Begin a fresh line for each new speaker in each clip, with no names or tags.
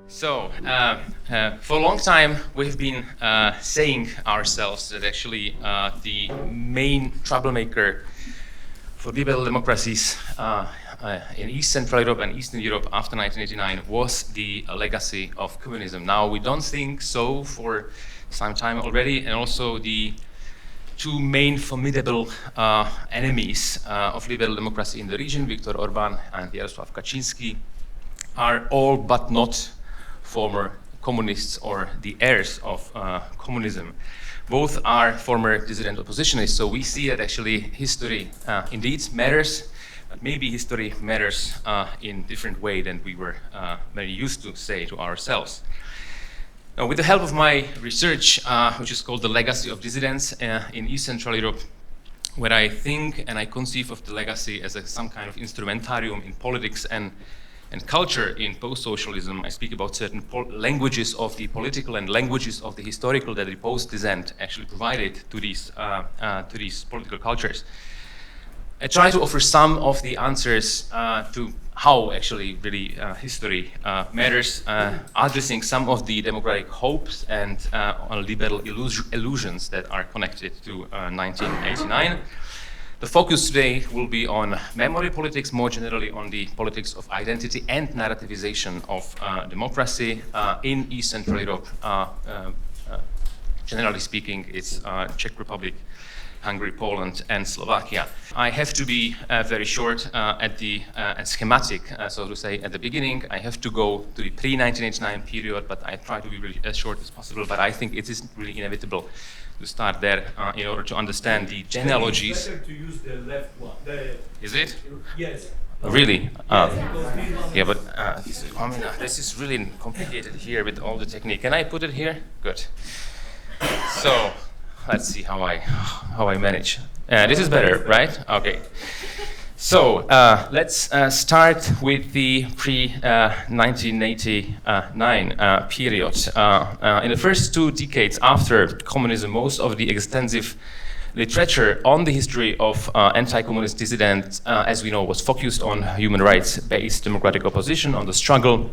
For a long time, we've been saying ourselves that actually the main troublemaker for liberal democracies in East Central Europe and Eastern Europe after 1989 was the legacy of communism. Now, we don't think so for some time already, and also the two main formidable enemies of liberal democracy in the region, Viktor Orbán and Jaroslav Kaczynski, are all but not former communists or the heirs of communism. Both are former dissident oppositionists, so we see that actually history indeed matters, but maybe history matters in different way than we were very used to say to ourselves. Now, with the help of my research, which is called The Legacy of Dissidents in East Central Europe, where I think and I conceive of the legacy as some kind of instrumentarium in politics and culture in post-socialism. I speak about certain languages of the political and languages of the historical that the post-dissent actually provided to these political cultures. I try to offer some of the answers to how actually really history matters, addressing some of the democratic hopes and liberal illusions that are connected to 1989. The focus today will be on memory politics, more generally on the politics of identity and narrativization of democracy in East Central Europe. Generally speaking, it's Czech Republic, Hungary, Poland, and Slovakia. I have to be very short and schematic, so to say, at the beginning. I have to go to the pre-1989 period, but I try to be really as short as possible, but I think it is really inevitable to start there in order to understand the genealogies.
It's better to use the left one.
Is it?
Yes.
Really? Yeah, but this is really complicated here with all the technique. Can I put it here? Good. So let's see how I manage. This is better, right? Okay. So let's start with the pre-1989 period. In the first 2 decades after communism, most of the extensive literature on the history of anti-communist dissidents, as we know, was focused on human rights-based democratic opposition, on the struggle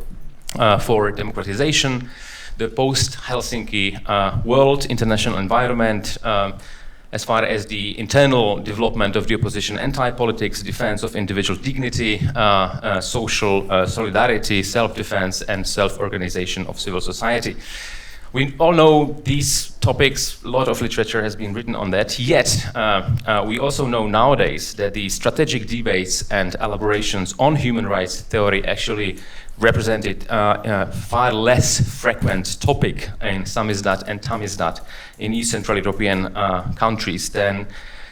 for democratization, the post-Helsinki world, international environment, as far as the internal development of the opposition, anti-politics, defense of individual dignity, social solidarity, self-defense, and self-organization of civil society. We all know these topics, a lot of literature has been written on that, yet we also know nowadays that the strategic debates and elaborations on human rights theory actually represented far less frequent topic in samizdat and tamizdat in East Central European countries than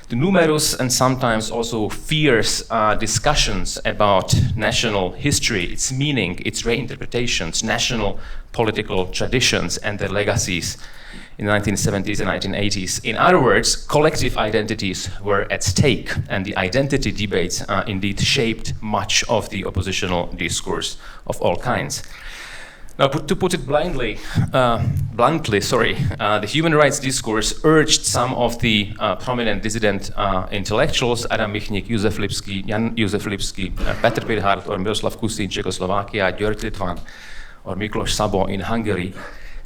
the numerous and sometimes also fierce discussions about national history, its meaning, its reinterpretations, national political traditions and their legacies in the 1970s and 1980s. In other words, collective identities were at stake, and the identity debates indeed shaped much of the oppositional discourse of all kinds. Now, to put it bluntly, the human rights discourse urged some of the prominent dissident intellectuals, Adam Michnik, Josef Lipský, Jan Josef Lipský, Petr Pirhart, or Miroslav Kusin, Czechoslovakia, György Litván, or Miklos Szabó in Hungary,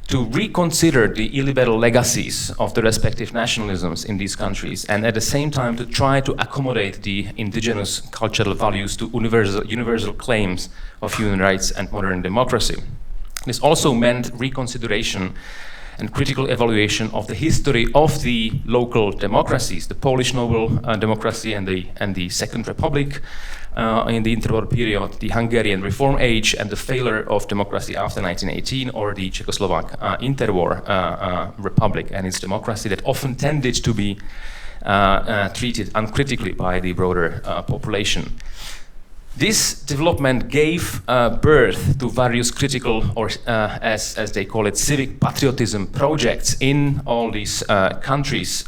to reconsider the illiberal legacies of the respective nationalisms in these countries, and at the same time to try to accommodate the indigenous cultural values to universal claims of human rights and modern democracy. This also meant reconsideration and critical evaluation of the history of the local democracies, the Polish noble democracy and the Second Republic in the interwar period, the Hungarian Reform Age, and the failure of democracy after 1918, or the Czechoslovak interwar republic and its democracy that often tended to be treated uncritically by the broader population. This development gave birth to various critical, or as they call it, civic patriotism projects in all these countries,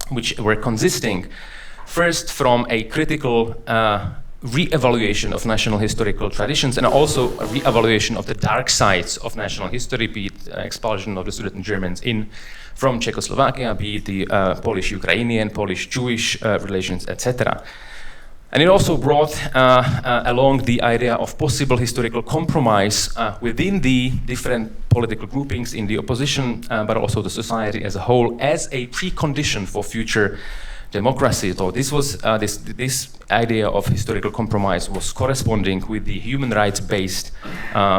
which were consisting first from a critical re-evaluation of national historical traditions, and also a re-evaluation of the dark sides of national history, be it expulsion of the Sudeten Germans from Czechoslovakia, be it the Polish-Ukrainian, Polish-Jewish relations, etc. And it also brought along the idea of possible historical compromise within the different political groupings in the opposition, but also the society as a whole, as a precondition for future democracy. So this was this idea of historical compromise was corresponding with the human rights-based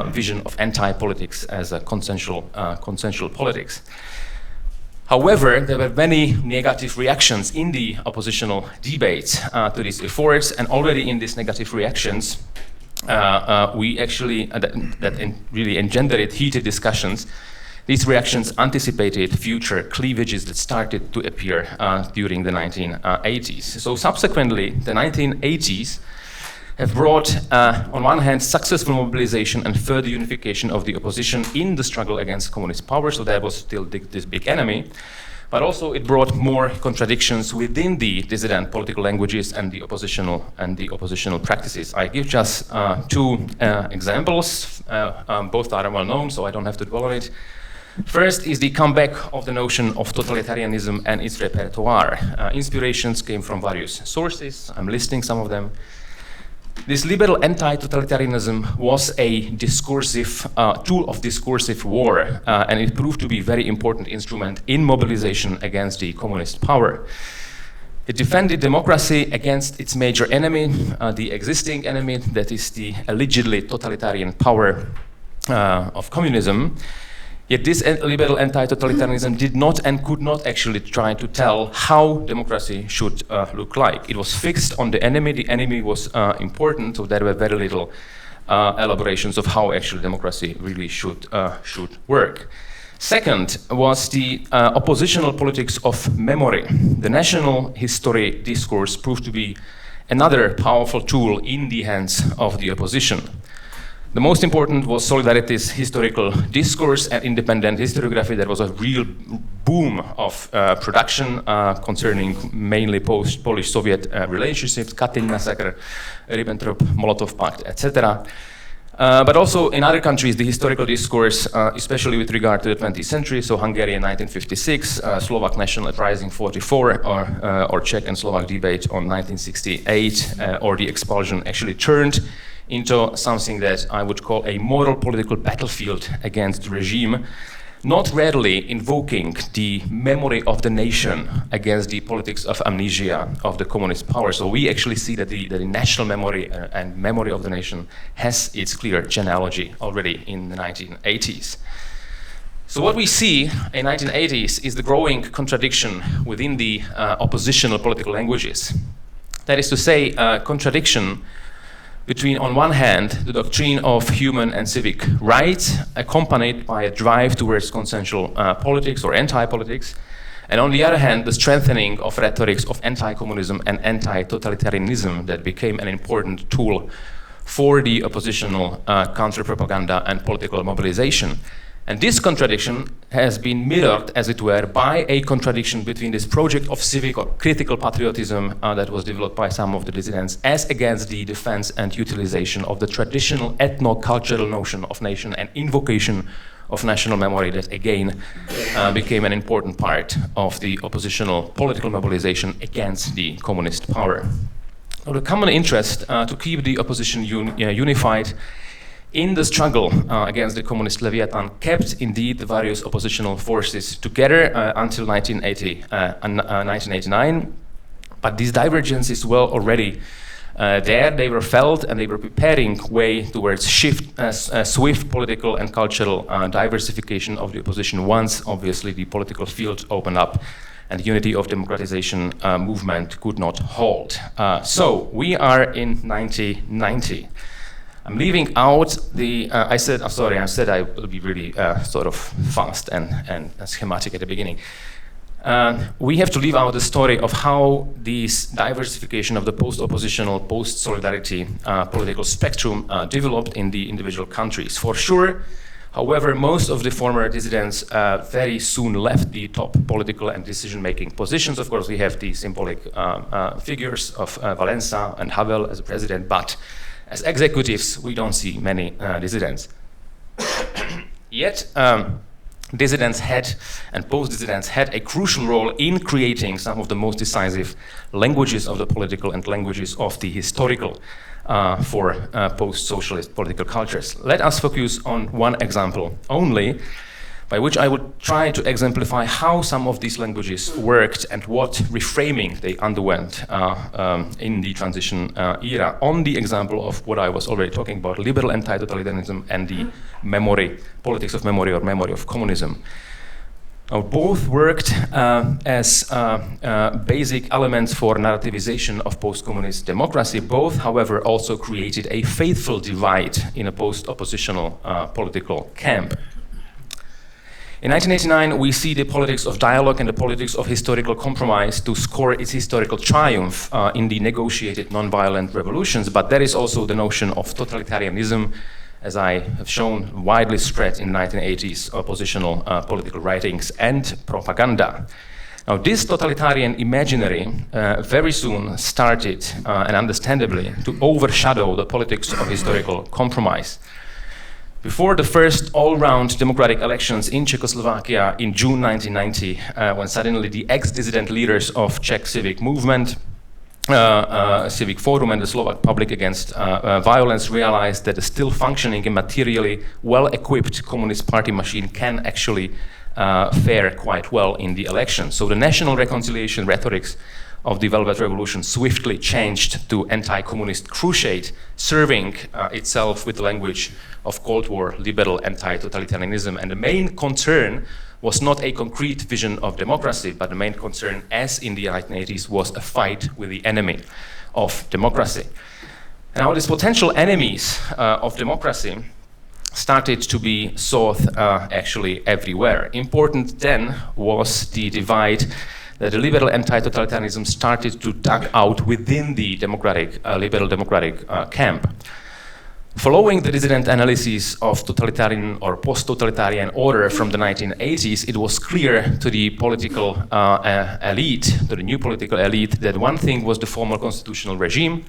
vision of anti-politics as a consensual politics. However, there were many negative reactions in the oppositional debates to these efforts, and already in these negative reactions, we actually really engendered heated discussions. These reactions anticipated future cleavages that started to appear during the 1980s. So subsequently, the 1980s have brought, on one hand, successful mobilization and further unification of the opposition in the struggle against communist power, so that was still this big enemy, but also it brought more contradictions within the dissident political languages and the oppositional practices. I give just two examples. Both are well known, so I don't have to dwell on it. First is the comeback of the notion of totalitarianism and its repertoire. Inspirations came from various sources. I'm listing some of them. This liberal anti-totalitarianism was a discursive tool of discursive war, and it proved to be a very important instrument in mobilization against the communist power. It defended democracy against its major enemy, the existing enemy, that is the allegedly totalitarian power of communism. Yet this liberal anti-totalitarianism did not and could not actually try to tell how democracy should look like. It was fixed on the enemy. The enemy was important, so there were very little elaborations of how actually democracy really should work. Second was the oppositional politics of memory. The national history discourse proved to be another powerful tool in the hands of the opposition. The most important was Solidarity's historical discourse and independent historiography. There was a real boom of production concerning mainly post-Polish-Soviet relationships, Katyn massacre, Ribbentrop-Molotov Pact, etc. But also in other countries, the historical discourse, especially with regard to the 20th century, so Hungary in 1956, Slovak national uprising 44, or Czech and Slovak debate on 1968, or the expulsion actually turned into something that I would call a moral political battlefield against the regime, not readily invoking the memory of the nation against the politics of amnesia of the communist power. So we actually see that the national memory and memory of the nation has its clear genealogy already in the 1980s. So what we see in 1980s is the growing contradiction within the oppositional political languages. That is to say, contradiction between, on one hand, the doctrine of human and civic rights, accompanied by a drive towards consensual politics or anti-politics, and on the other hand, the strengthening of rhetorics of anti-communism and anti-totalitarianism that became an important tool for the oppositional counter-propaganda and political mobilization. And this contradiction has been mirrored, as it were, by a contradiction between this project of civic or critical patriotism that was developed by some of the dissidents as against the defense and utilization of the traditional ethno-cultural notion of nation and invocation of national memory that again became an important part of the oppositional political mobilization against the communist power. Now, the common interest to keep the opposition unified in the struggle against the communist Leviathan kept indeed the various oppositional forces together until 1989, but these divergences were already there. They were felt and they were preparing way towards swift political and cultural diversification of the opposition once obviously the political field opened up and the unity of democratization movement could not hold. So we are in 1990. I'm leaving out the, I said I will be really sort of fast and schematic at the beginning. We have to leave out the story of how this diversification of the post-oppositional, post-solidarity political spectrum developed in the individual countries. For sure, however, most of the former dissidents very soon left the top political and decision-making positions. Of course, we have the symbolic figures of Valensa and Havel as a president, but as executives, we don't see many dissidents. Yet, dissidents had and post-dissidents had a crucial role in creating some of the most decisive languages of the political and languages of the historical for post-socialist political cultures. Let us focus on one example only, by which I would try to exemplify how some of these languages worked and what reframing they underwent in the transition era, on the example of what I was already talking about, liberal anti-totalitarianism and the memory, politics of memory or memory of communism. Now, both worked as basic elements for narrativization of post-communist democracy. Both, however, also created a faithful divide in a post-oppositional political camp. In 1989, we see the politics of dialogue and the politics of historical compromise to score its historical triumph in the negotiated nonviolent revolutions, but there is also the notion of totalitarianism, as I have shown, widely spread in 1980s oppositional political writings and propaganda. Now, this totalitarian imaginary very soon started, and understandably, to overshadow the politics of historical compromise. Before the first all-round democratic elections in Czechoslovakia in June 1990, when suddenly the ex-dissident leaders of Czech civic movement, Civic Forum and the Slovak Public Against Violence realized that a still functioning and materially well-equipped Communist Party machine can actually fare quite well in the election. So the national reconciliation rhetorics of the Velvet Revolution swiftly changed to anti-communist crusade, serving itself with the language of Cold War liberal anti-totalitarianism. And the main concern was not a concrete vision of democracy, but the main concern, as in the 1980s, was a fight with the enemy of democracy. And now these potential enemies of democracy started to be sought actually everywhere. Important then was the divide that the liberal anti-totalitarianism started to dug out within the democratic, liberal democratic camp. Following the dissident analysis of totalitarian or post-totalitarian order from the 1980s, it was clear to the political elite, to the new political elite, that one thing was the formal constitutional regime,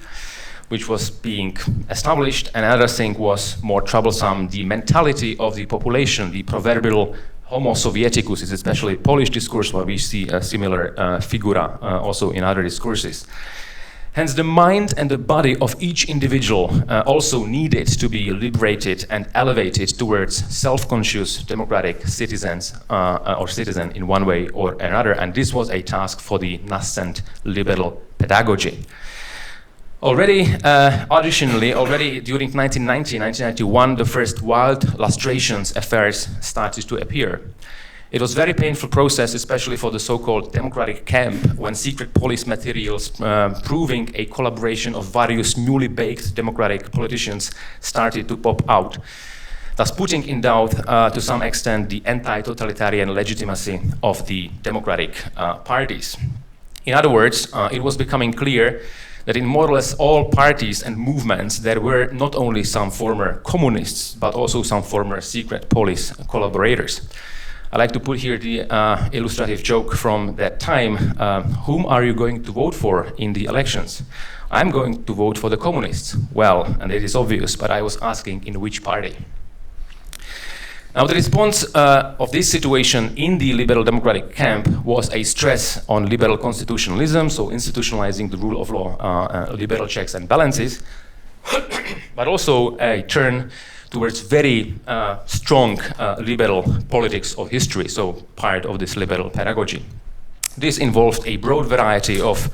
which was being established, and another thing was more troublesome, the mentality of the population, the proverbial Homo Sovieticus is especially Polish discourse, where we see a similar figura also in other discourses. Hence, the mind and the body of each individual also needed to be liberated and elevated towards self-conscious democratic citizens or citizen in one way or another. And this was a task for the nascent liberal pedagogy. Already, additionally, already during 1990, 1991, the first wild lustrations affairs started to appear. It was a very painful process, especially for the so-called democratic camp, when secret police materials proving a collaboration of various newly baked democratic politicians started to pop out, thus putting in doubt, to some extent, the anti-totalitarian legitimacy of the democratic parties. In other words, it was becoming clear that in more or less all parties and movements there were not only some former communists, but also some former secret police collaborators. I like to put here the illustrative joke from that time. Whom are you going to vote for in the elections? I'm going to vote for the communists. Well, and it is obvious, but I was asking in which party. Now, the response of this situation in the liberal democratic camp was a stress on liberal constitutionalism, so institutionalizing the rule of law, liberal checks and balances, but also a turn towards very strong liberal politics of history, so part of this liberal pedagogy. This involved a broad variety of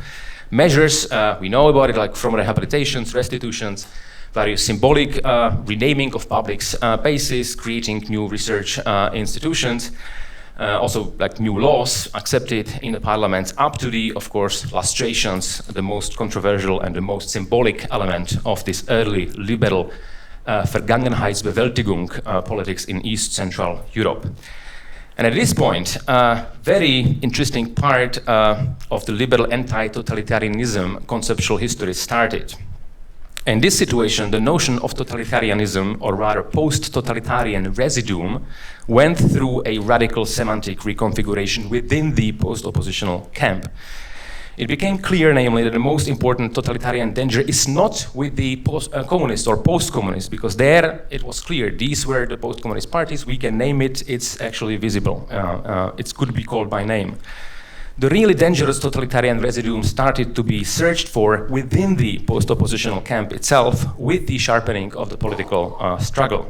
measures. We know about it, like from rehabilitations, restitutions, various symbolic renaming of public spaces, creating new research institutions, also like new laws accepted in the parliament, up to the, of course, lustrations, the most controversial and the most symbolic element of this early liberal Vergangenheitsbewältigung politics in East Central Europe. And at this point, a very interesting part of the liberal anti-totalitarianism conceptual history started. In this situation, the notion of totalitarianism, or rather post-totalitarian residuum, went through a radical semantic reconfiguration within the post-oppositional camp. it became clear, namely, that the most important totalitarian danger is not with the communist or post-communist, because there it was clear these were the post-communist parties. We can name it. It's actually visible. It could be called by name. The really dangerous totalitarian residue started to be searched for within the post-oppositional camp itself, with the sharpening of the political struggle.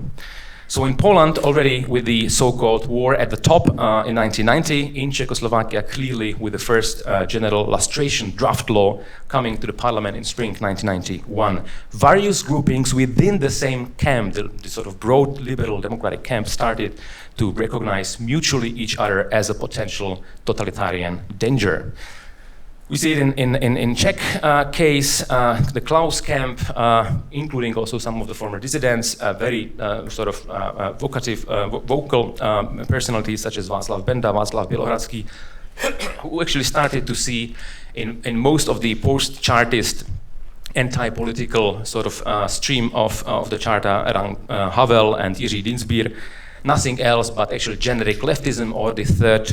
So in Poland, already with the so-called war at the top in 1990, in Czechoslovakia, clearly with the first general lustration draft law coming to the parliament in spring 1991, various groupings within the same camp, the sort of broad liberal democratic camp, started to recognize mutually each other as a potential totalitarian danger. We see it in Czech case, the Klaus camp, including also some of the former dissidents, very sort of vocal personalities such as Václav Benda, Václav Bělohradský, who actually started to see in most of the post-Chartist anti-political sort of stream of the Charta around Havel and Jiří Dinsbír, nothing else but actually generic leftism or the third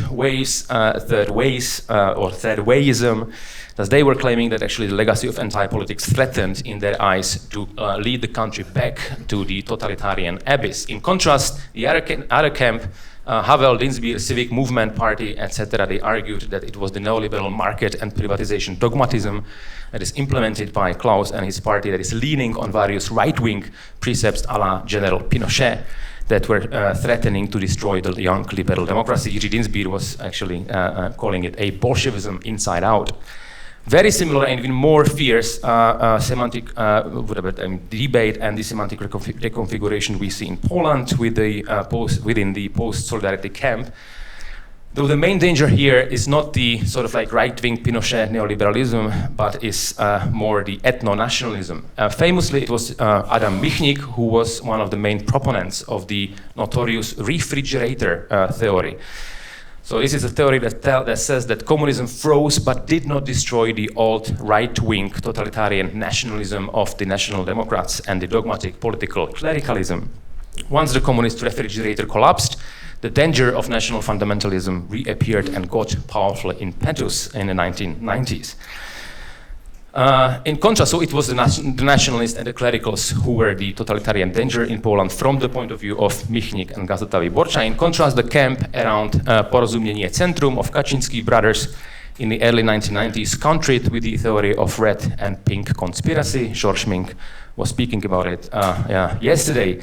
wayism, as they were claiming that actually the legacy of anti-politics threatened in their eyes to lead the country back to the totalitarian abyss. In contrast, the other camp, Havel, Dinsbír, Civic Movement Party, etc., they argued that it was the neoliberal market and privatization dogmatism that is implemented by Klaus and his party that is leaning on various right-wing precepts a la General Pinochet that were threatening to destroy the young liberal democracy. Jiří Dinsbír was actually calling it a Bolshevism inside out. Very similar and even more fierce semantic debate and the semantic reconfiguration we see in Poland with the within the post-Solidarity camp. Though the main danger here is not the sort of like right-wing Pinochet neoliberalism, but is more the ethno-nationalism. Famously, it was Adam Michnik who was one of the main proponents of the notorious refrigerator theory. So this is a theory that says that communism froze but did not destroy the old right-wing totalitarian nationalism of the National Democrats and the dogmatic political clericalism. Once the communist refrigerator collapsed, the danger of national fundamentalism reappeared and got powerful impetus in the 1990s. In contrast, so it was the nationalists and the clericals who were the totalitarian danger in Poland from the point of view of Michnik and Gazeta Wyborcza. In contrast, the camp around Porozumienie Centrum of Kaczynski brothers in the early 1990s countered with the theory of red and pink conspiracy. George Mink was speaking about it yesterday.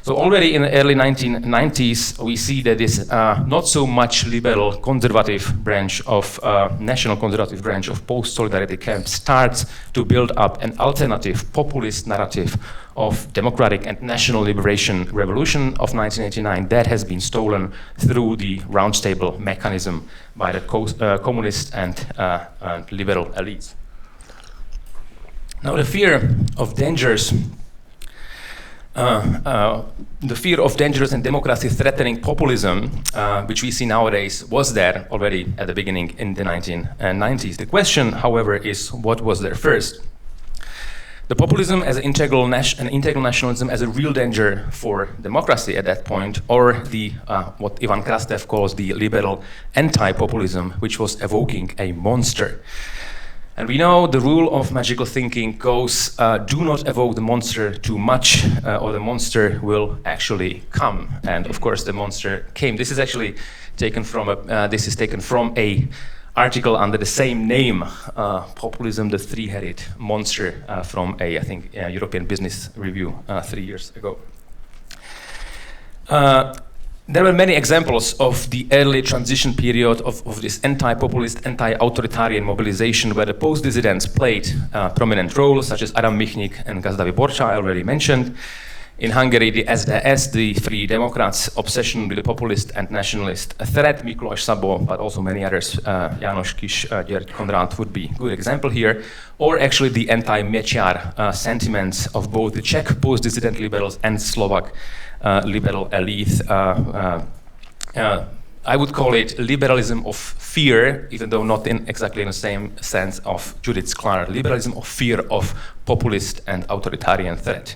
So already in the early 1990s, we see that this not so much liberal conservative branch of national conservative branch of post-Solidarity camp starts to build up an alternative populist narrative of democratic and national liberation revolution of 1989 that has been stolen through the roundtable mechanism by the communist and liberal elites. Now the fear of dangers and democracy-threatening populism, which we see nowadays, was there already at the beginning in the 1990s. The question, however, is what was there first? The populism as an integral nationalism as a real danger for democracy at that point, or the what Ivan Krastev calls the liberal anti-populism, which was evoking a monster. And we know the rule of magical thinking goes, do not evoke the monster too much, or the monster will actually come. And of course, the monster came. This is actually taken from a article under the same name, Populism, the Three-Headed Monster, from I think, European Business Review 3 years ago. There were many examples of the early transition period of this anti-populist, anti-authoritarian mobilization where the post-dissidents played a prominent role, such as Adam Michnik and Gazeta Wyborcza, I already mentioned. In Hungary, the SDS, the Free Democrats' obsession with the populist and nationalist threat, Miklos Szabó, but also many others, János Kis, György Konrád would be a good example here, or actually the anti-Mečiar sentiments of both the Czech post-dissident liberals and Slovak liberal elite. I would call it liberalism of fear, even though not exactly in the same sense of Judith Sklar, liberalism of fear of populist and authoritarian threat.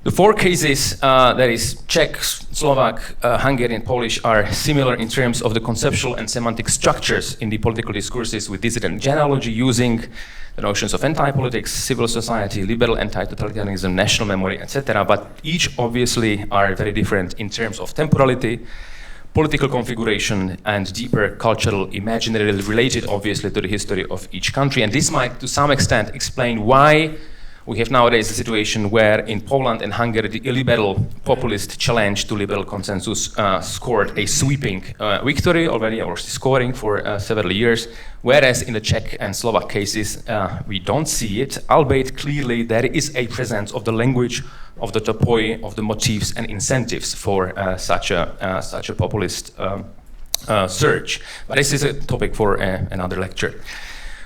The four cases, that is Czech, Slovak, Hungarian, Polish, are similar in terms of the conceptual and semantic structures in the political discourses with dissident genealogy, using the notions of anti-politics, civil society, liberal anti-totalitarianism, national memory, etc. But each obviously are very different in terms of temporality, political configuration, and deeper cultural imaginary related obviously to the history of each country. And this might to some extent explain why we have nowadays a situation where in Poland and Hungary the illiberal populist challenge to liberal consensus scored a sweeping victory already, or scoring for several years, whereas in the Czech and Slovak cases we don't see it, albeit clearly there is a presence of the language, of the topoi, of the motifs and incentives for such a populist search. But this is a topic for another lecture.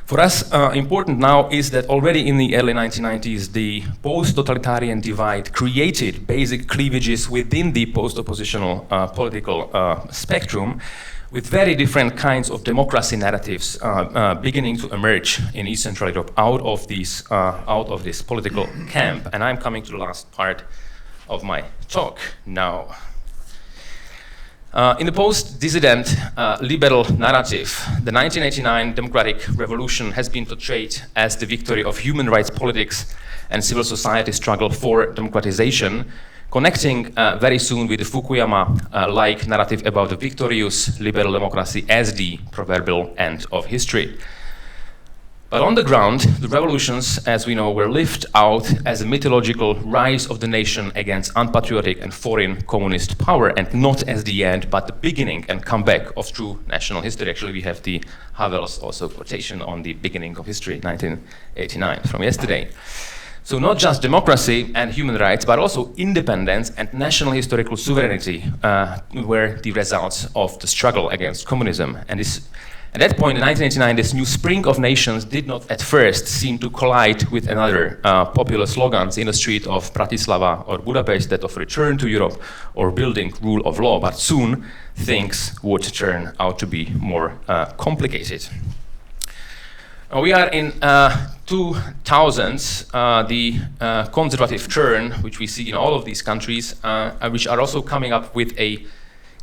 For us, important now is that already in the early 1990s, the post-totalitarian divide created basic cleavages within the post-oppositional political spectrum, with very different kinds of democracy narratives beginning to emerge in East Central Europe out of this political camp. And I'm coming to the last part of my talk now. In the post-dissident liberal narrative, the 1989 democratic revolution has been portrayed as the victory of human rights politics and civil society struggle for democratization, connecting very soon with the Fukuyama-like narrative about the victorious liberal democracy as the proverbial end of history. But on the ground, the revolutions, as we know, were lived out as a mythological rise of the nation against unpatriotic and foreign communist power, and not as the end, but the beginning and comeback of true national history. Actually, we have the Havel's also quotation on the beginning of history, 1989, from yesterday. So not just democracy and human rights, but also independence and national historical sovereignty were the results of the struggle against communism. And this, at that point in 1989, this new spring of nations did not at first seem to collide with another popular slogans in the street of Bratislava or Budapest that of return to Europe or building rule of law, but soon things would turn out to be more complicated. We are in 2000s, the conservative turn, which we see in all of these countries, which are also coming up with a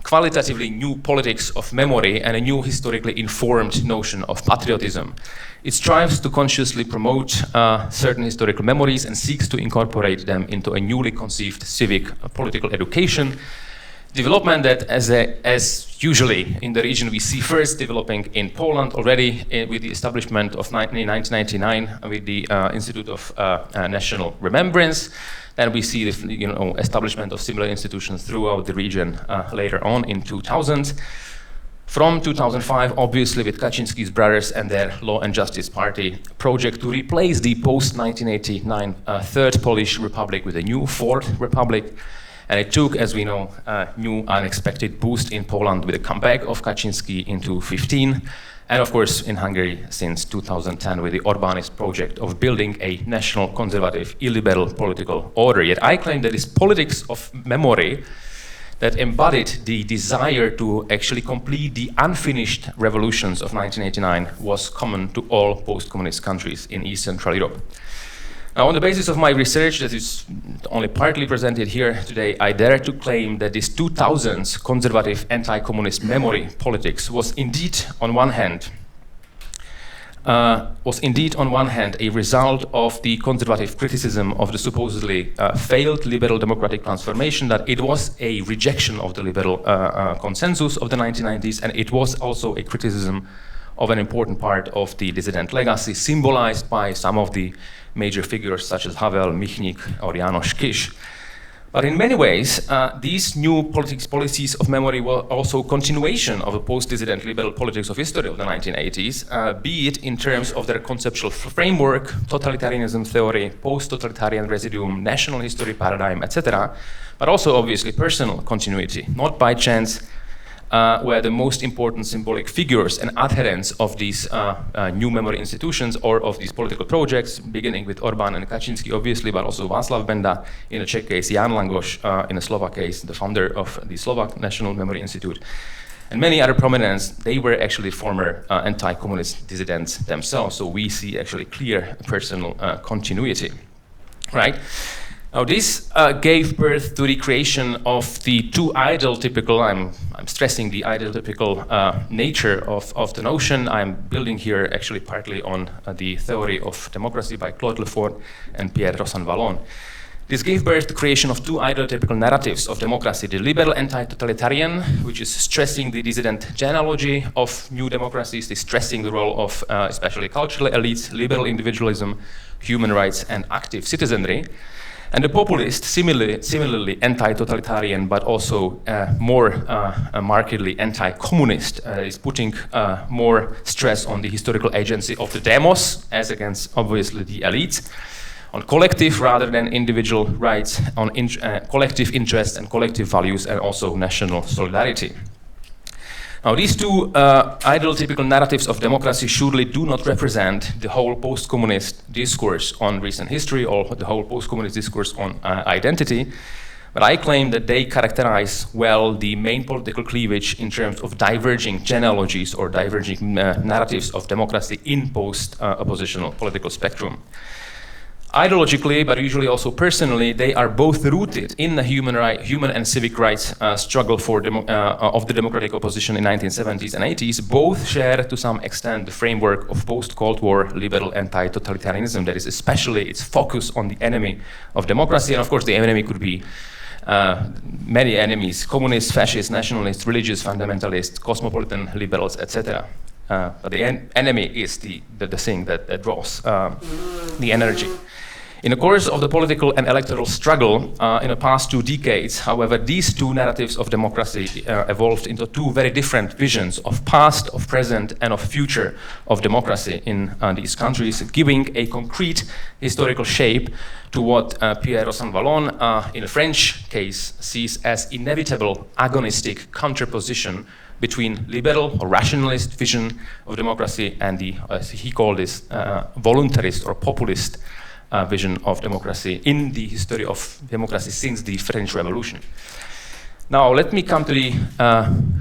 qualitatively new politics of memory and a new historically informed notion of patriotism. It strives to consciously promote certain historical memories and seeks to incorporate them into a newly conceived civic political education. Development that, as usually in the region, we see first developing in Poland already with the establishment of 1999 with the Institute of National Remembrance. Then we see the establishment of similar institutions throughout the region later on in 2000. From 2005, obviously with Kaczynski's brothers and their Law and Justice Party project to replace the post-1989 Third Polish Republic with a new Fourth Republic. And it took, as we know, a new unexpected boost in Poland with the comeback of Kaczynski in 2015. And of course in Hungary since 2010 with the Orbánist project of building a national conservative illiberal political order. Yet I claim that this politics of memory that embodied the desire to actually complete the unfinished revolutions of 1989 was common to all post-communist countries in East Central Europe. Now, on the basis of my research that is only partly presented here today, I dare to claim that this 2000s conservative anti-communist memory politics was indeed on one hand a result of the conservative criticism of the supposedly failed liberal democratic transformation, that it was a rejection of the liberal consensus of the 1990s, and it was also a criticism of an important part of the dissident legacy, symbolized by some of the major figures such as Havel, Michnik, or János Kiss. But in many ways, these new policies of memory were also continuation of the post-dissident liberal politics of history of the 1980s, be it in terms of their conceptual framework, totalitarianism theory, post-totalitarian residuum, national history paradigm, etc., but also obviously personal continuity. Not by chance were the most important symbolic figures and adherents of these new memory institutions or of these political projects, beginning with Orbán and Kaczynski, obviously, but also Václav Benda in the Czech case, Jan Langoš in the Slovak case, the founder of the Slovak National Memory Institute, and many other prominents. They were actually former anti-communist dissidents themselves, so we see actually clear personal continuity, right? Now this gave birth to the creation of the two ideal-typical, I'm stressing the ideal-typical nature of the notion. I'm building here actually partly on the theory of democracy by Claude Lefort and Pierre Rosanvallon. This gave birth to the creation of two ideotypical narratives of democracy, the liberal anti-totalitarian, which is stressing the dissident genealogy of new democracies, is stressing the role of especially cultural elites, liberal individualism, human rights, and active citizenry. And the populist, similarly anti-totalitarian, but also more markedly anti-communist, is putting more stress on the historical agency of the demos, as against obviously the elites, on collective rather than individual rights, on collective interests and collective values, and also national solidarity. Now, these two ideal-typical narratives of democracy surely do not represent the whole post-communist discourse on recent history or the whole post-communist discourse on identity, but I claim that they characterize well the main political cleavage in terms of diverging genealogies or diverging narratives of democracy in post-oppositional political spectrum. Ideologically, but usually also personally, they are both rooted in the human and civic rights struggle of the democratic opposition in 1970s and 80s. Both share to some extent the framework of post-Cold War liberal anti-totalitarianism, that is especially its focus on the enemy of democracy. And of course the enemy could be many enemies: communists, fascists, nationalists, religious fundamentalists, cosmopolitan liberals, etc. But the enemy is the thing that draws the energy. In the course of the political and electoral struggle in the past 2 decades, however, these two narratives of democracy evolved into two very different visions of past, of present, and of future of democracy in these countries, giving a concrete historical shape to what Pierre Rosanvallon, in the French case, sees as inevitable agonistic contraposition between liberal or rationalist vision of democracy and the, as he called this, voluntarist or populist vision of democracy in the history of democracy since the French Revolution. Now, let me come to the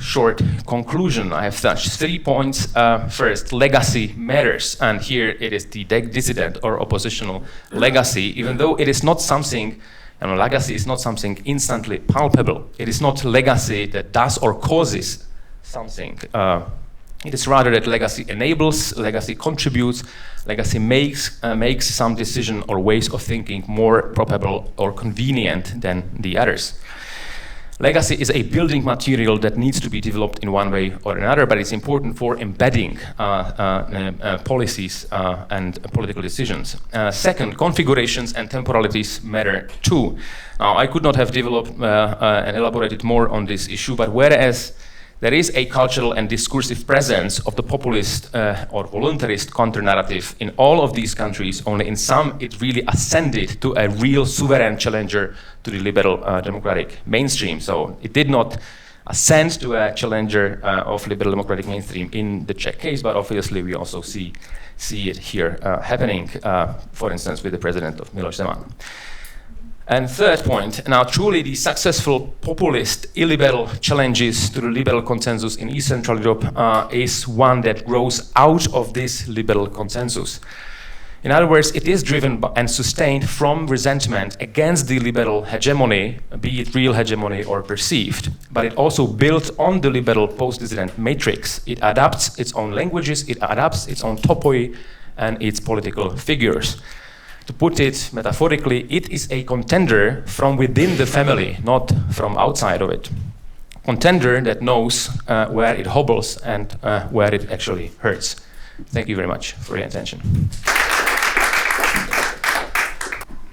short conclusion. I have touched 3 points. First, legacy matters, and here it is the dissident or oppositional legacy, even though it is not something, and legacy is not something instantly palpable. It is not legacy that does or causes something. It is rather that legacy enables, legacy contributes, legacy makes some decision or ways of thinking more probable or convenient than the others. Legacy is a building material that needs to be developed in one way or another, but it's important for embedding policies and political decisions. Second, configurations and temporalities matter too. Now, I could not have developed and elaborated more on this issue, but whereas there is a cultural and discursive presence of the populist or voluntarist counter-narrative in all of these countries, only in some it really ascended to a real sovereign challenger to the liberal democratic mainstream. So it did not ascend to a challenger of liberal democratic mainstream in the Czech case, but obviously we also see it here happening, for instance, with the president of Miloš Zeman. And third point, now truly the successful populist illiberal challenges to the liberal consensus in East Central Europe is one that grows out of this liberal consensus. In other words, it is driven and sustained from resentment against the liberal hegemony, be it real hegemony or perceived, but it also built on the liberal post-dissident matrix. It adapts its own languages, it adapts its own topoi and its political figures. To put it metaphorically, it is a contender from within the family, not from outside of it. Contender that knows where it hobbles and where it actually hurts. Thank you very much for your attention.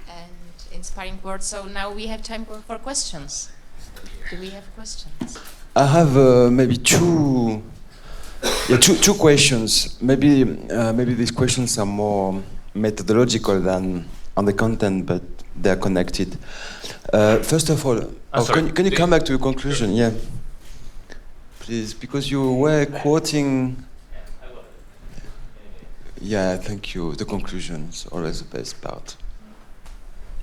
And inspiring words. So now we have time for questions. Do we have questions?
I have maybe two questions. Maybe these questions are more methodological than on the content, but they are connected. First of all, can you come back to your conclusion? Yeah, please, because you were quoting. Yeah, thank you. The conclusion is always the best part.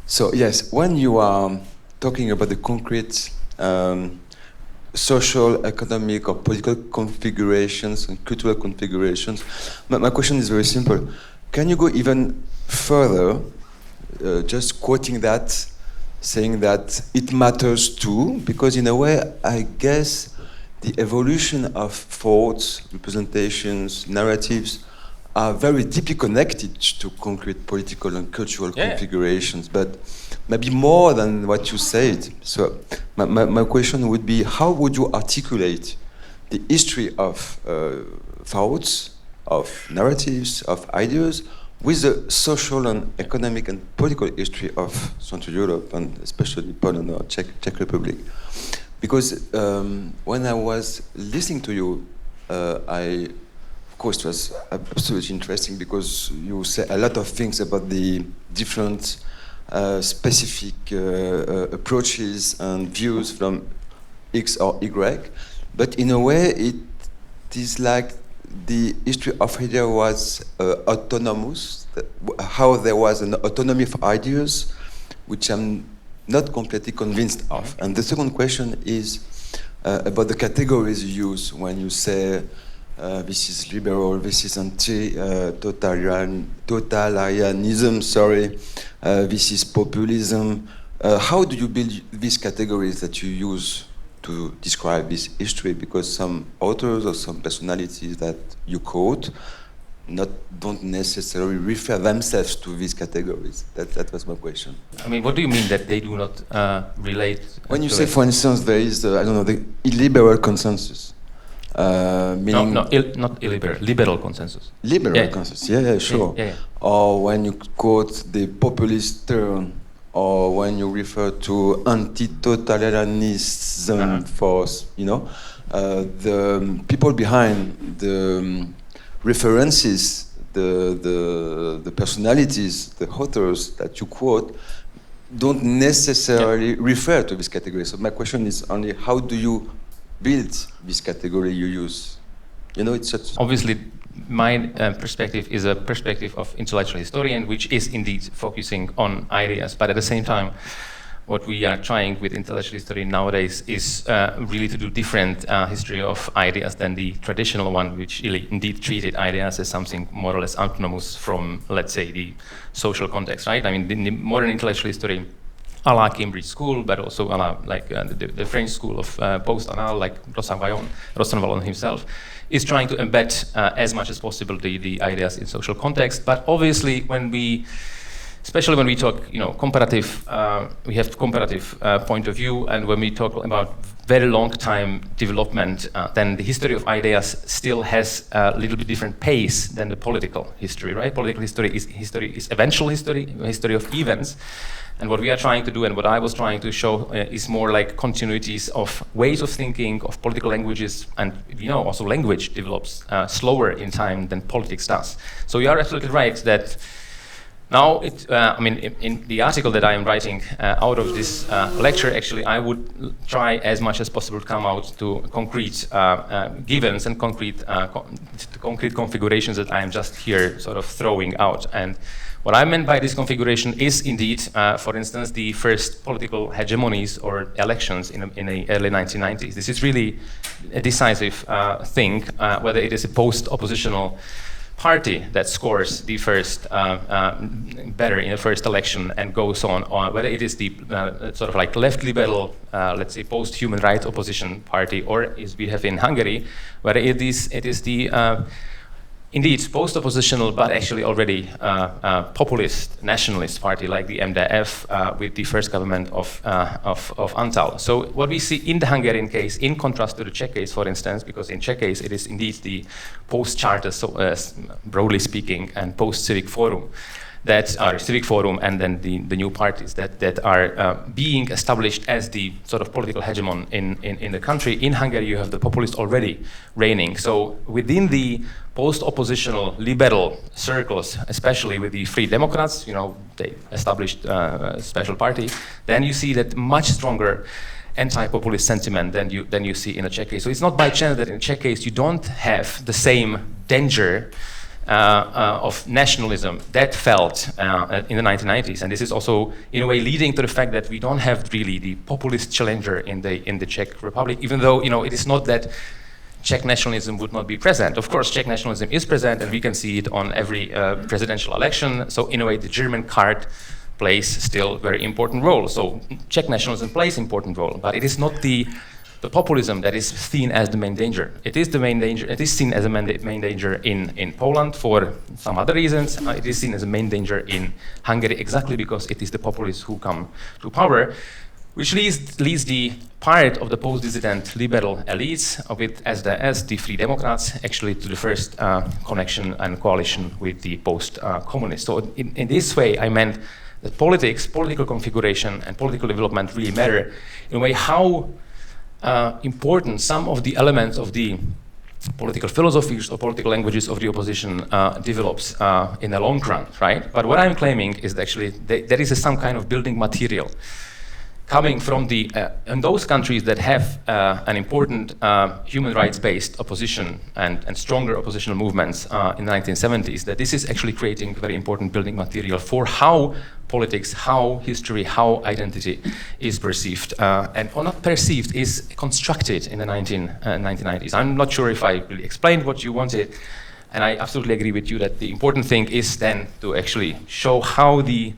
So yes, when you are talking about the concrete social, economic, or political configurations and cultural configurations, my question is very simple. Can you go even further, just quoting that saying that it matters too, because in a way, I guess the evolution of thoughts, representations, narratives are very deeply connected to concrete political and cultural configurations, but maybe more than what you said. So my question would be, how would you articulate the history of thoughts, of narratives, of ideas, with the social and economic and political history of Central Europe, and especially Poland or Czech Republic? Because when I was listening to you, of course, it was absolutely interesting because you say a lot of things about the different specific approaches and views from X or Y, but in a way, it is like the history of idea was autonomous, how there was an autonomy of ideas, which I'm not completely convinced of. And the second question is about the categories you use when you say this is liberal, this is anti-totalitarianism, this is populism. How do you build these categories that you use to describe this history? Because some authors or some personalities that you quote don't necessarily refer themselves to these categories. That was my question.
I mean, what do you mean that they do not relate?
When you say, for instance, there is the illiberal consensus, meaning
not illiberal, liberal consensus.
Liberal consensus, yeah, sure.
Yeah.
Or when you quote the populist term, or when you refer to anti-totalitarianism force, the people behind the references, the personalities, the authors that you quote, don't necessarily refer to this category. So my question is only, how do you build this category you use? It's such...
Obviously, my perspective is a perspective of intellectual historian, which is indeed focusing on ideas, but at the same time, what we are trying with intellectual history nowadays is really to do different history of ideas than the traditional one, which really indeed treated ideas as something more or less autonomous from, let's say, the social context, right? I mean, in the modern intellectual history, a la Cambridge School, but also a la the French school of post-anal, like Rosanvallon himself, is trying to embed as much as possible the ideas in social context. But obviously, especially when we talk, comparative, we have comparative point of view, and when we talk about very long time development, then the history of ideas still has a little bit different pace than the political history, right? Political history is eventual history of events. And what we are trying to do, and what I was trying to show, is more like continuities of ways of thinking, of political languages, and also language develops slower in time than politics does. So you are absolutely right that now, in the article that I am writing out of this lecture, actually, I would try as much as possible to come out to concrete givens and concrete configurations that I am just here sort of throwing out. And what I meant by this configuration is indeed, for instance, the first political hegemonies or elections in the early 1990s. This is really a decisive thing, whether it is a post-oppositional party that scores the first better in the first election and goes on, or whether it is the sort of like left liberal, let's say post-human rights opposition party, or as we have in Hungary, whether it is the indeed post-oppositional but actually already populist nationalist party like the MDF with the first government of Antal. So what we see in the Hungarian case, in contrast to the Czech case, for instance, because in Czech case it is indeed the post-charter, broadly speaking, and post-civic forum that are civic forum, and then the new parties that are being established as the sort of political hegemon in the country. In Hungary, you have the populists already reigning. So within the post-oppositional liberal circles, especially with the Free Democrats, they established a special party, then you see that much stronger anti-populist sentiment than you see in the Czech case. So it's not by chance that in the Czech case you don't have the same danger of nationalism that felt in the 1990s, and this is also in a way leading to the fact that we don't have really the populist challenger in the Czech Republic, even though it is not that Czech nationalism would not be present. Of course, Czech nationalism is present, and we can see it on every presidential election. So in a way, the German card plays still very important role. So Czech nationalism plays important role, but it is not the populism that is seen as the main danger. It is the main danger. It is seen as a main danger in Poland for some other reasons. It is seen as a main danger in Hungary exactly because it is the populists who come to power, which leads the part of the post-dissident liberal elites of it as the Free Democrats actually to the first connection and coalition with the post-communists. So in this way, I meant that politics, political configuration, and political development really matter in a way how important some of the elements of the political philosophies or political languages of the opposition develops in the long run, right? But what I'm claiming is that actually there is some kind of building material coming from in those countries that have an important human rights-based opposition and stronger oppositional movements in the 1970s, that this is actually creating very important building material for how politics, how history, how identity is perceived, or not perceived, is constructed in the 1990s. I'm not sure if I really explained what you wanted, and I absolutely agree with you that the important thing is then to actually show how the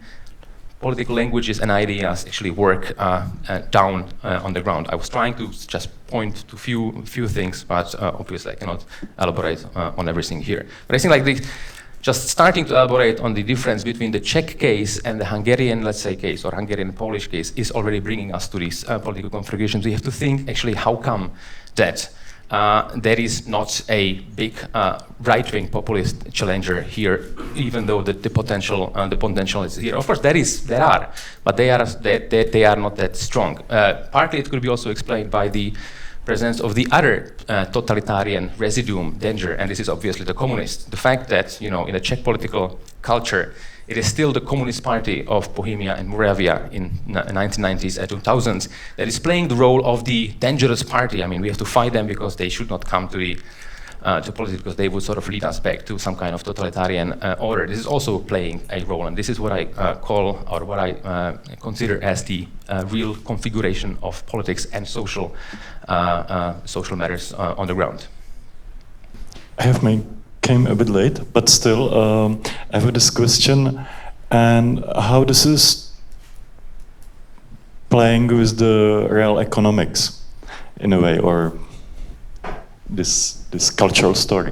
political languages and ideas actually work down on the ground. I was trying to just point to few things, but obviously I cannot elaborate on everything here. But I think just starting to elaborate on the difference between the Czech case and the Hungarian, let's say, case, or Hungarian-Polish case is already bringing us to these political configurations. We have to think actually how come that there is not a big right-wing populist challenger here, even though the potential is here. Of course, there are, but they are not that strong. Partly, it could be also explained by the presence of the other totalitarian residuum danger, and this is obviously the communists. The fact that in the Czech political culture, it is still the Communist Party of Bohemia and Moravia in 1990s and 2000s that is playing the role of the dangerous party. I mean, we have to fight them because they should not come to politics, because they would sort of lead us back to some kind of totalitarian order. This is also playing a role, and this is what I call, or what I consider as the real configuration of politics and social matters on the ground.
Came a bit late, but still, I have this question, and how this is playing with the real economics, in a way, or this cultural story.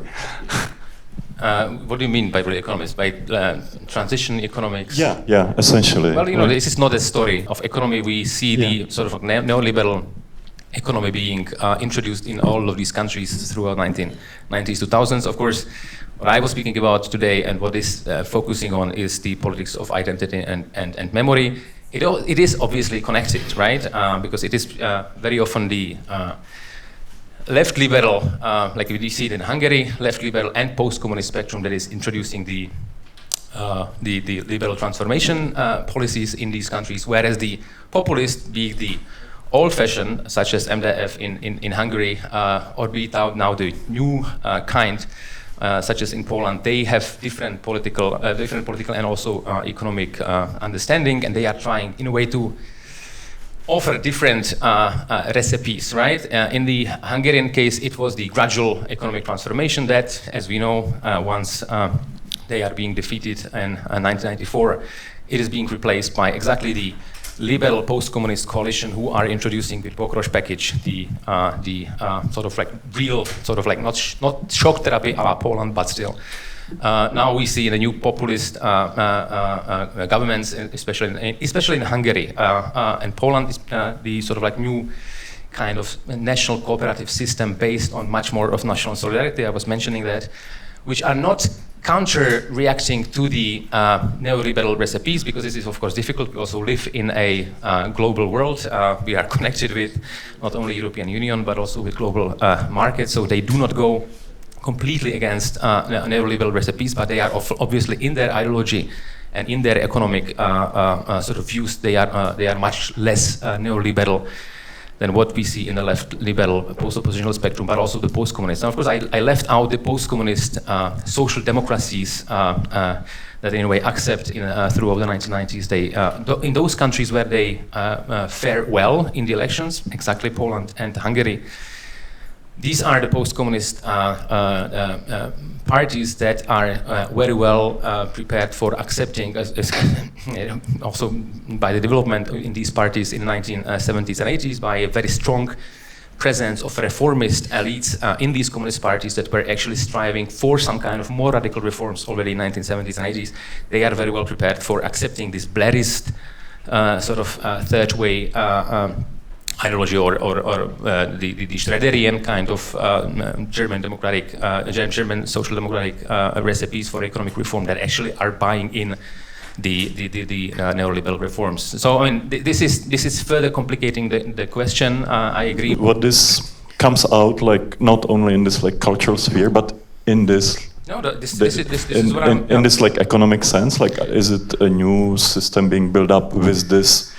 What do you mean by real economics? By transition economics?
Yeah, essentially.
Well, this is not a story of economy. We see the sort of neoliberal economy being introduced in all of these countries throughout 1990s, 2000s. Of course, what I was speaking about today and what is focusing on is the politics of identity and memory. It is obviously connected, right? Because it is very often the left liberal, like we see it in Hungary, left liberal and post-communist spectrum that is introducing the liberal transformation policies in these countries, whereas the populists, be it the old-fashioned, such as MDF in Hungary, or be it now the new kind, such as in Poland, they have different political and also economic understanding, and they are trying, in a way, to offer different recipes, right? In the Hungarian case, it was the gradual economic transformation that, as we know, once they are being defeated in 1994, it is being replaced by exactly the liberal post-communist coalition who are introducing the Pokroš package, the sort of like real, sort of like not shock therapy a la Poland, but still. Now we see the new populist governments, especially in Hungary and Poland, is the sort of like new kind of national cooperative system based on much more of national solidarity. I was mentioning that, which are not counter-reacting to the neoliberal recipes, because this is of course difficult. We also live in a global world. We are connected with not only European Union, but also with global markets, so they do not go completely against neoliberal recipes, but they are obviously in their ideology and in their economic sort of views, they are much less neoliberal than what we see in the left liberal post-oppositional spectrum, but also the post-communist. Now, of course, I left out the post-communist social democracies that in a way accept throughout the 1990s. They, in those countries where they fare well in the elections, exactly Poland and Hungary, these are the post-communist parties that are very well prepared for accepting, also by the development in these parties in the 1970s and 80s, by a very strong presence of reformist elites in these communist parties that were actually striving for some kind of more radical reforms already in 1970s and 80s. They are very well prepared for accepting this Blairist sort of third way ideology or the Schroederian kind of German democratic, German social democratic recipes for economic reform that actually are buying in the neoliberal reforms. So I mean, this is further complicating the question. I agree.
What this comes out like not only in this like cultural sphere, but in this.
No, this is what I'm.
In this like economic sense, like is it a new system being built up with this?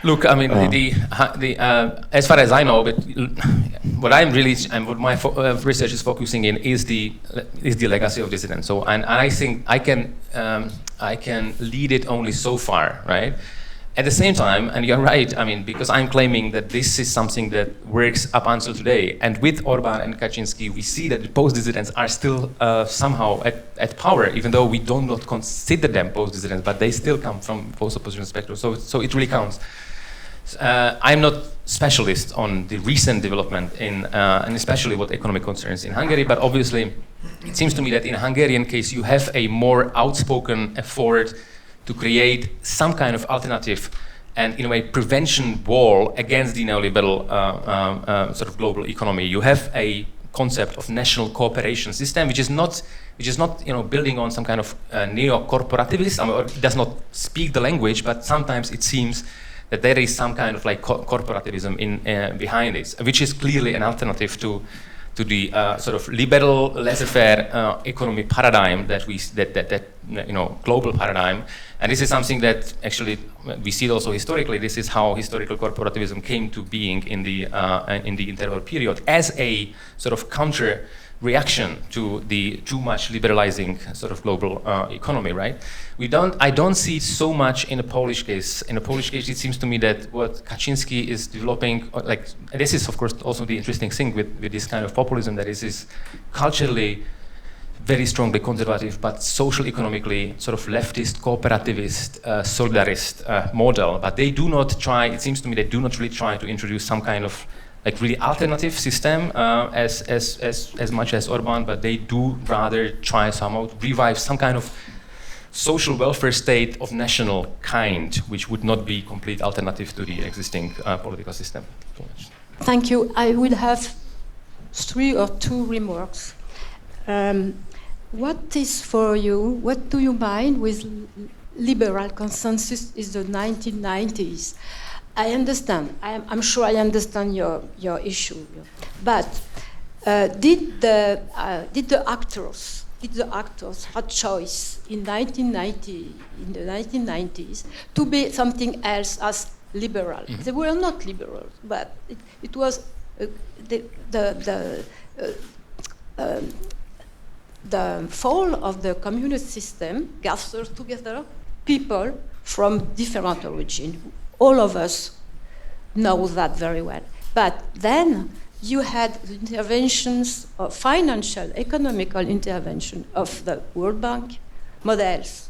Look, I mean, as far as I know, but what I'm really and what my research is focusing in is the legacy of dissidents. So, and I think I can lead it only so far, right? At the same time, and you're right, I mean, because I'm claiming that this is something that works up until today, and with Orbán and Kaczynski, we see that the post-dissidents are still somehow at power, even though we do not consider them post-dissidents, but they still come from post-opposition spectrum, so it really counts. I'm not specialist on the recent development in, and especially what economic concerns in Hungary, but obviously it seems to me that in a Hungarian case you have a more outspoken effort to create some kind of alternative and in a way prevention wall against the neoliberal sort of global economy. You have a concept of national cooperation system, which is not building on some kind of neo-corporativism, or it does not speak the language, but sometimes it seems that there is some kind of like corporativism in behind this, which is clearly an alternative to the sort of liberal, laissez-faire economy paradigm that global paradigm, and this is something that actually we see it also historically. This is how historical corporativism came to being in the interval period as a sort of counter reaction to the too much liberalizing sort of global economy, right? I don't see it so much in the Polish case. In the Polish case, it seems to me that what Kaczynski is developing, like, and this is of course also the interesting thing with this kind of populism, that is culturally very strongly conservative, but social economically sort of leftist, cooperativist, solidarist model. But they do not try, it seems to me, they do not really try to introduce some kind of like really alternative system as much as Orbán, but they do rather try somehow to revive some kind of social welfare state of national kind, which would not be complete alternative to the existing political system.
Thank you. I will have 3 or 2 remarks. What is for you, what do you mind with liberal consensus in the 1990s? I understand. I'm sure I understand your issue, but did the actors have choice in the 1990s to be something else as liberal? Mm-hmm. They were not liberal, but it was the fall of the communist system gathered together people from different origins. All of us know that very well. But then you had the interventions of financial, economical intervention of the World Bank, models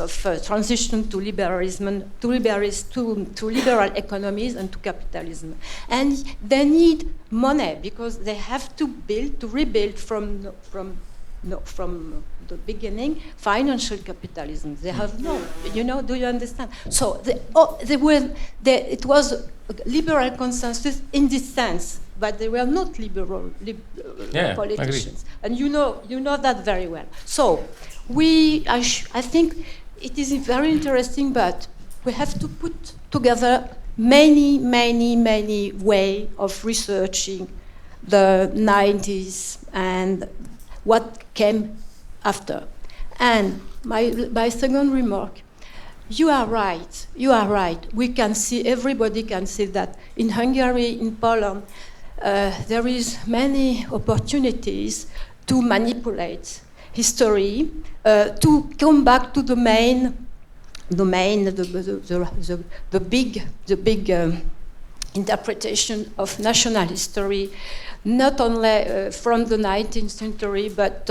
of transition to liberalism, to liberal economies and to capitalism. And they need money because they have to rebuild from the beginning, financial capitalism. They have no, do you understand? So it was liberal consensus in this sense, but they were not liberal politicians. And you know that very well. So I think it is very interesting, but we have to put together many ways of researching the 90s and what came after. And my second remark, you are right. Everybody can see that in Hungary, in Poland, there is many opportunities to manipulate history, to come back to the big interpretation of national history, not only from the 19th century, but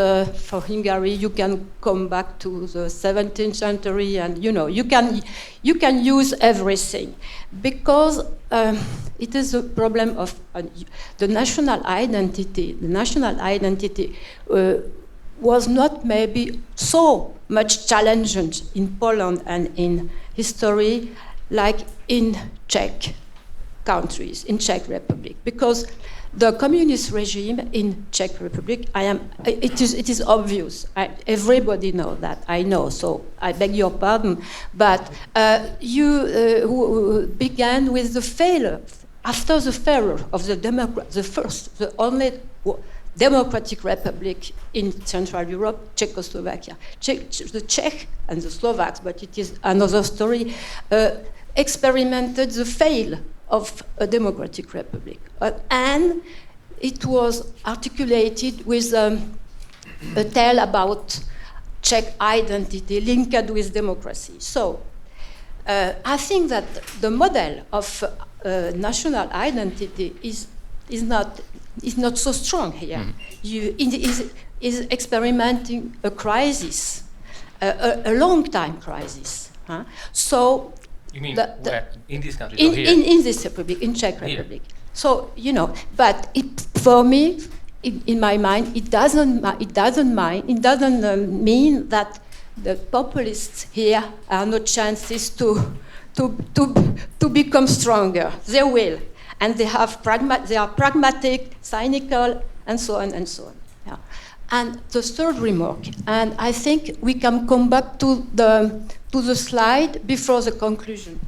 for Hungary, you can come back to the 17th century, and you can use everything, because it is a problem of the national identity. The national identity was not maybe so much challenged in Poland and in history like in Czech countries, in Czech Republic, because the communist regime in Czech Republic, it is obvious. Everybody knows that. I know, so I beg your pardon. But you began with the failure. After the failure of the only democratic republic in Central Europe, Czechoslovakia, the Czech and the Slovaks, but it is another story, experimented the fail of a democratic republic. And it was articulated with a tale about Czech identity linked with democracy. So I think that the model of national identity is not so strong here. Is experimenting a crisis, a long time crisis. So
you mean where? In this country?
In this republic, in Czech Republic. So but for me, in my mind, it doesn't mean that the populists here are no chances to become stronger. They will, and they are pragmatic, cynical, and so on and so on. Yeah. And the third remark, and I think we can come back to the slide before the conclusion.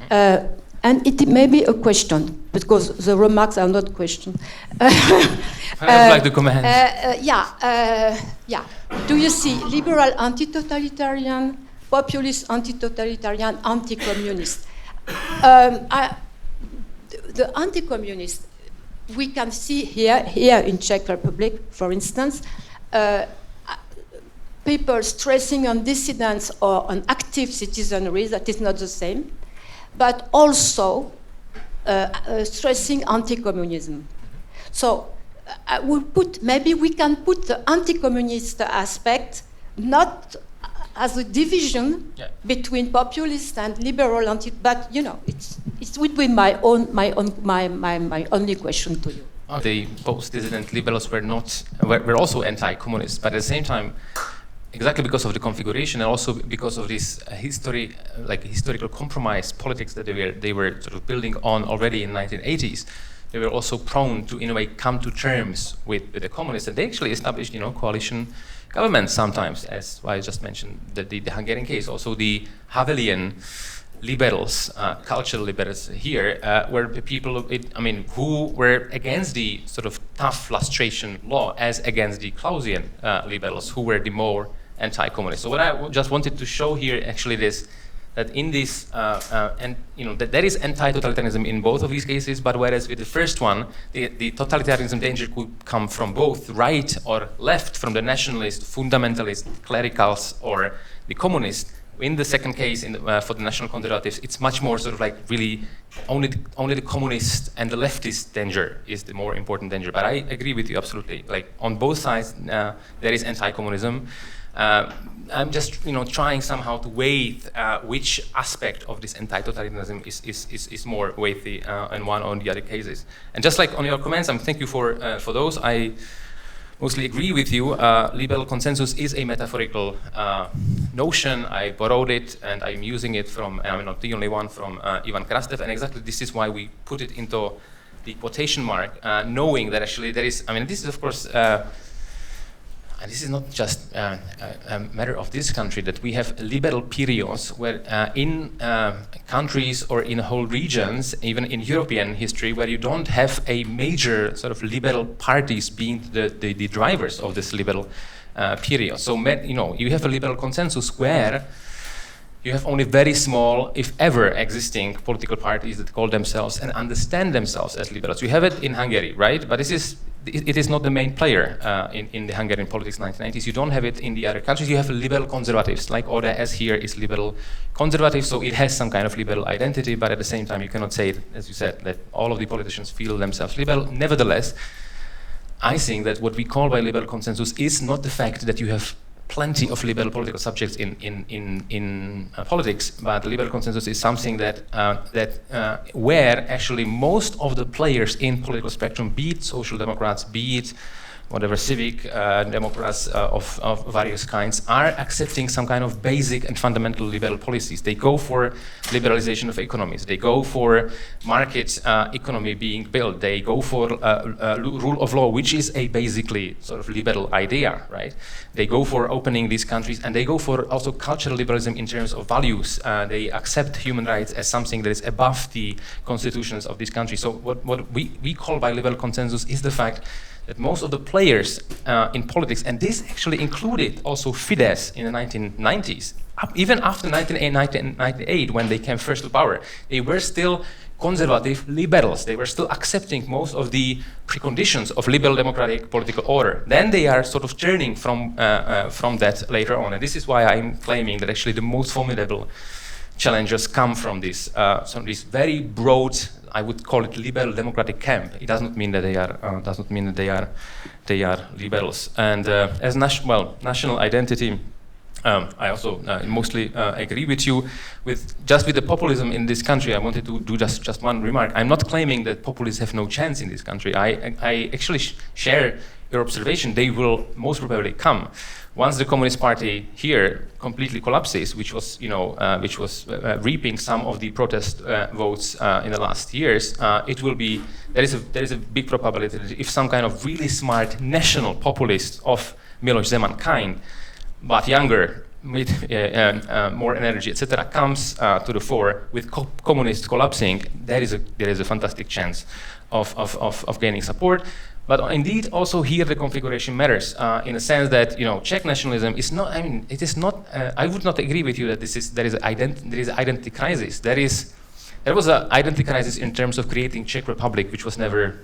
Mm-hmm. And it may be a question, because the remarks are not questions.
I would like to comment.
Do you see liberal anti-totalitarian, populist anti-totalitarian, anti-communist? The anti-communist, we can see here in Czech Republic, for instance, people stressing on dissidents or on active citizenry, that is not the same, but also stressing anti-communism. So maybe we can put the anti-communist aspect not as a division between populist and liberal but it would be my only question to you.
The post-dissident liberals were also anti-communist, but at the same time, exactly because of the configuration and also because of this historical compromise politics that they were sort of building on already in the 1980s, they were also prone to, in a way, come to terms with the communists, and they actually established, coalition governments sometimes, as I just mentioned, the Hungarian case. Also the Havelian liberals, cultural liberals here, were people who were against the sort of tough lustration law, as against the Clausian liberals, who were the more anti-communist. So what I just wanted to show here actually is that in this, that there is anti-totalitarianism in both of these cases, but whereas with the first one, the totalitarianism danger could come from both right or left, from the nationalist, fundamentalist, clericals, or the communist. In the second case, for the national conservatives, it's much more sort of like really only the communist and the leftist danger is the more important danger. But I agree with you absolutely. Like on both sides, there is anti-communism. I'm just trying somehow to weigh which aspect of this anti-totalitarianism is more weighty in one or the other cases. And just like on your comments, thank you for those. I mostly agree with you. Liberal consensus is a metaphorical notion. I borrowed it and I'm using it from, and I'm not the only one, from Ivan Krastev, and exactly this is why we put it into the quotation mark, knowing that actually there is, this is of course, and this is not just a matter of this country, that we have liberal periods where in countries or in whole regions, even in European history, where you don't have a major sort of liberal parties being the drivers of this liberal period. So, you have a liberal consensus where you have only very small, if ever, existing political parties that call themselves and understand themselves as liberals. You have it in Hungary, right? But this is it is not the main player in the Hungarian politics in the 1990s. You don't have it in the other countries. You have liberal conservatives, like ODS here is liberal conservative, so it has some kind of liberal identity, but at the same time you cannot say, as you said, that all of the politicians feel themselves liberal. Nevertheless, I think that what we call by liberal consensus is not the fact that you have plenty of liberal political subjects in politics, but liberal consensus is something that where actually most of the players in political spectrum, be it social democrats, be it whatever civic democrats of various kinds, are accepting some kind of basic and fundamental liberal policies. They go for liberalization of economies. They go for market economy being built. They go for rule of law, which is a basically sort of liberal idea, right? They go for opening these countries, and they go for also cultural liberalism in terms of values. They accept human rights as something that is above the constitutions of these countries. So what we call by liberal consensus is the fact that most of the players in politics, and this actually included also Fidesz in the 1990s, even after 1998 when they came first to power, they were still conservative liberals. They were still accepting most of the preconditions of liberal democratic political order. Then they are sort of turning from that later on, and this is why I'm claiming that actually the most formidable challenges come from this very broad, I would call it liberal democratic camp. It does not mean that they are liberals. And as national identity, I also mostly agree with you. With the populism in this country, I wanted to do just one remark. I'm not claiming that populists have no chance in this country. I actually share your observation. They will most probably come. Once the Communist Party here completely collapses, which was reaping some of the protest votes in the last years, it will be there is a big probability that if some kind of really smart national populist of Miloš Zeman kind, but younger, with more energy, etc., comes to the fore with communists collapsing, there is a fantastic chance of gaining support. But indeed, also here the configuration matters in a sense that Czech nationalism is not. I mean, it is not. I would not agree with you that there is an identity crisis. There was an identity crisis in terms of creating Czech Republic, which was never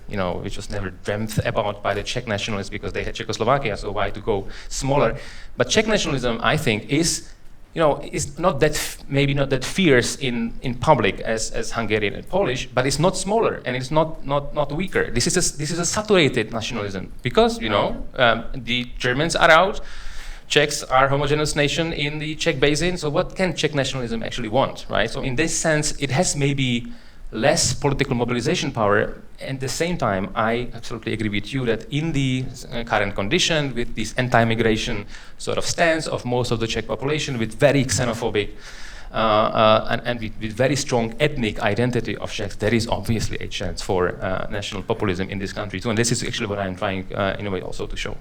dreamt about by the Czech nationalists because they had Czechoslovakia. So why to go smaller? But Czech nationalism, I think, is not that fierce in public as Hungarian and Polish, but it's not smaller and it's not weaker. This is a saturated nationalism because the Germans are out, Czechs are homogeneous nation in the Czech basin. So what can Czech nationalism actually want, right? So in this sense, it has maybe less political mobilization power. At the same time, I absolutely agree with you that in the current condition, with this anti-migration sort of stance of most of the Czech population, with very xenophobic and with very strong ethnic identity of Czechs, there is obviously a chance for national populism in this country too. And this is actually what I'm trying in a way also to show.